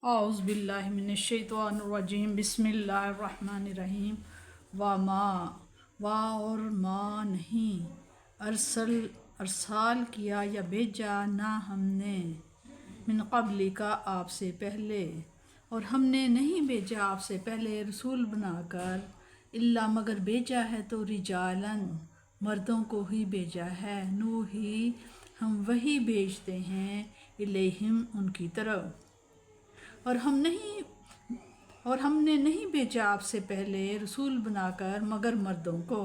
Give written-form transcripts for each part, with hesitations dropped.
اعوذ باللہ من الشیطان الرجیم بسم اللہ الرحمن الرحیم اور ما نہیں ارسال کیا یا بھیجا نہ ہم نے من قبل کا آپ سے پہلے، اور ہم نے نہیں بھیجا آپ سے پہلے رسول بنا کر الا مگر بھیجا ہے تو رجالن مردوں کو ہی بھیجا ہے، نوحی ہم وہی بھیجتے ہیں الیہم ان کی طرف، اور ہم نے نہیں بھیجا آپ سے پہلے رسول بنا کر مگر مردوں کو،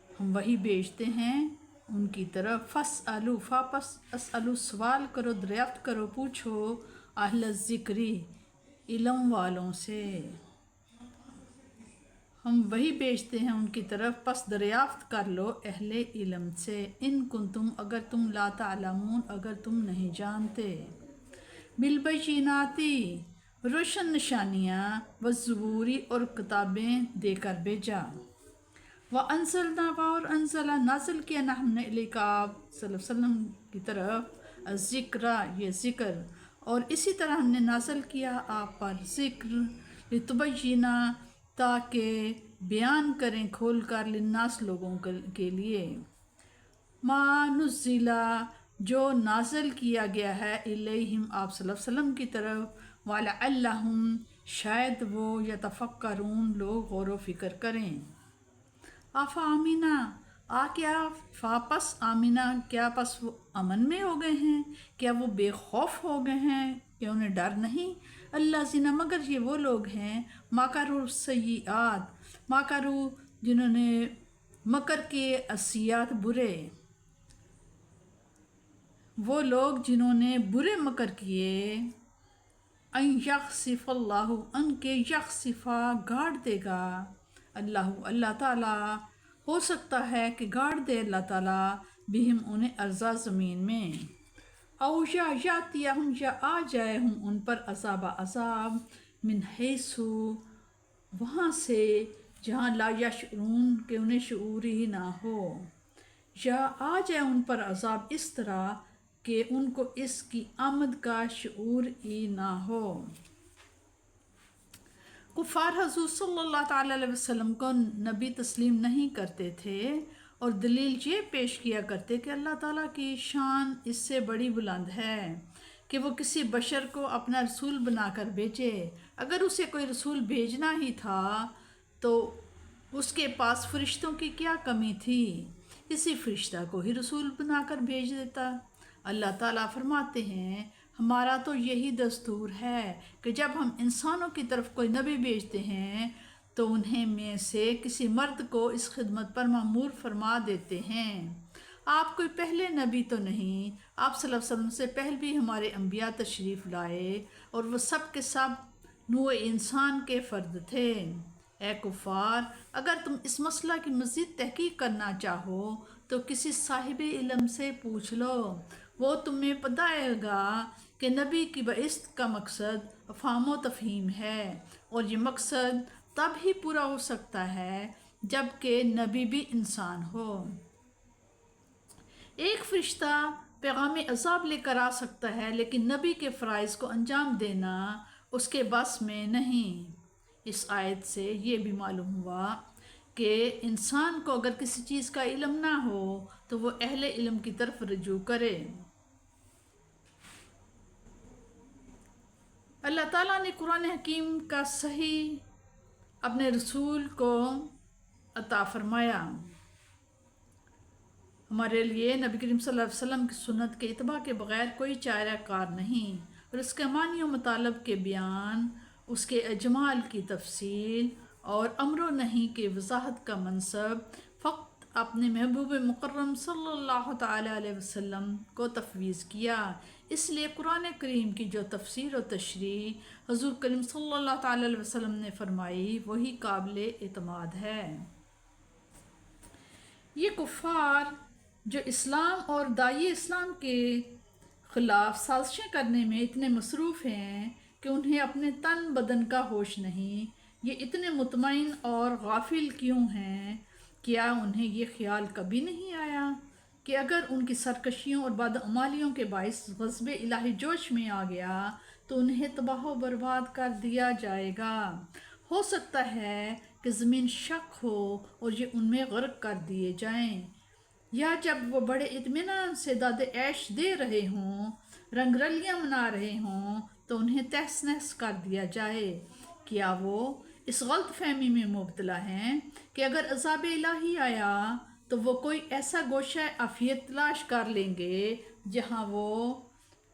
ہم وہی بھیجتے ہیں ان کی طرف۔ پس اسألو سوال کرو، دریافت کرو، پوچھو اہل الذکری علم والوں سے، ہم وہی بھیجتے ہیں ان کی طرف، پس دریافت کر لو اہل علم سے، ان کنتم اگر تم لا تعلمون اگر تم نہیں جانتے، بالبیناتی روشن نشانیاں، والزبوری اور کتابیں دے کر بھیجا، وانزلنا اور انزلہ نازل کیا نہ ہم نے الیک آپ صلی اللہ علیہ وسلم کی طرف، الذکر یہ ذکر، اور اسی طرح ہم نے نازل کیا آپ پر ذکر، لتبینا تاکہ بیان کریں کھول کر، للناس لوگوں کے لیے، ما نزلہ جو نازل کیا گیا ہے الیہم آپ صلی اللہ علیہ وسلم کی طرف، وَلَعَلَّهُمْ شاید وہ یتفکرون لوگ غور و فکر کریں۔ آمینہ کیا پس آمینہ کیا پس وہ امن میں ہو گئے ہیں، کیا وہ بے خوف ہو گئے ہیں کہ انہیں ڈر نہیں، الذین مگر یہ وہ لوگ ہیں مکروا السیئات مکروا جنہوں نے مکر کیے السیئات برے، وہ لوگ جنہوں نے برے مکر کیے، ان یخسف اللہ ان کے یخسفا گاڑ دے گا اللہ تعالیٰ، ہو سکتا ہے کہ گاڑ دے اللہ تعالیٰ بہم انہیں ارضا زمین میں، او یاتیہم یا آ جائے ہم ان پر عذاب من حیثو وہاں سے جہاں لا یشعرون کہ انہیں شعور ہی نہ ہو، یا آ جائے ان پر عذاب اس طرح کہ ان کو اس کی آمد کا شعور ہی نہ ہو۔ کفار حضور صلی اللہ تعالیٰ علیہ وسلم کو نبی تسلیم نہیں کرتے تھے، اور دلیل یہ پیش کیا کرتے کہ اللہ تعالیٰ کی شان اس سے بڑی بلند ہے کہ وہ کسی بشر کو اپنا رسول بنا کر بھیجے، اگر اسے کوئی رسول بھیجنا ہی تھا تو اس کے پاس فرشتوں کی کیا کمی تھی، کسی فرشتہ کو ہی رسول بنا کر بھیج دیتا۔ اللہ تعالیٰ فرماتے ہیں ہمارا تو یہی دستور ہے کہ جب ہم انسانوں کی طرف کوئی نبی بھیجتے ہیں تو انہیں میں سے کسی مرد کو اس خدمت پر مأمور فرما دیتے ہیں۔ آپ کوئی پہلے نبی تو نہیں، آپ صلی اللہ علیہ وسلم سے پہلے بھی ہمارے انبیاء تشریف لائے اور وہ سب کے سب نوع انسان کے فرد تھے۔ اے کفار اگر تم اس مسئلہ کی مزید تحقیق کرنا چاہو تو کسی صاحب علم سے پوچھ لو، وہ تمہیں بتائے گا کہ نبی کی بعثت کا مقصد افہام و تفہیم ہے، اور یہ مقصد تب ہی پورا ہو سکتا ہے جب کہ نبی بھی انسان ہو۔ ایک فرشتہ پیغام عذاب لے کر آ سکتا ہے لیکن نبی کے فرائض کو انجام دینا اس کے بس میں نہیں۔ اس آیت سے یہ بھی معلوم ہوا کہ انسان کو اگر کسی چیز کا علم نہ ہو تو وہ اہل علم کی طرف رجوع کرے۔ اللہ تعالیٰ نے قرآن حکیم کا صحیح اپنے رسول کو عطا فرمایا، ہمارے لیے نبی کریم صلی اللہ علیہ وسلم کی سنت کے اتباع کے بغیر کوئی چارہ کار نہیں، اور اس کے معنی و مطالب کے بیان، اس کے اجمال کی تفصیل اور امر و نہی کے وضاحت کا منصب فقط اپنے محبوب مکرم صلی اللہ تعالیٰ علیہ وسلم کو تفویض کیا۔ اس لیے قرآن کریم کی جو تفسیر و تشریح حضور کریم صلی اللہ تعالیٰ علیہ وسلم نے فرمائی وہی قابل اعتماد ہے۔ یہ کفار جو اسلام اور داعی اسلام کے خلاف سازشیں کرنے میں اتنے مصروف ہیں کہ انہیں اپنے تن بدن کا ہوش نہیں، یہ اتنے مطمئن اور غافل کیوں ہیں؟ کیا انہیں یہ خیال کبھی نہیں آیا کہ اگر ان کی سرکشیوں اور بدعمالیوں کے باعث غضب الہی جوش میں آ گیا تو انہیں تباہ و برباد کر دیا جائے گا۔ ہو سکتا ہے کہ زمین شک ہو اور یہ ان میں غرق کر دیے جائیں، یا جب وہ بڑے اطمینان سے داد عیش دے رہے ہوں، رنگ رلیاں منا رہے ہوں، تو انہیں تہس نہس کر دیا جائے۔ کیا وہ اس غلط فہمی میں مبتلا ہیں کہ اگر عذاب الہی آیا تو وہ کوئی ایسا گوشہ عافیت تلاش کر لیں گے جہاں وہ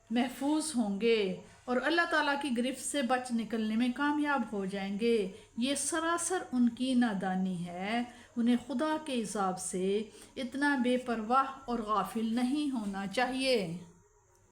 محفوظ ہوں گے اور اللہ تعالیٰ کی گرفت سے بچ نکلنے میں کامیاب ہو جائیں گے؟ یہ سراسر ان کی نادانی ہے۔ انہیں خدا کے عذاب سے اتنا بے پرواہ اور غافل نہیں ہونا چاہیے۔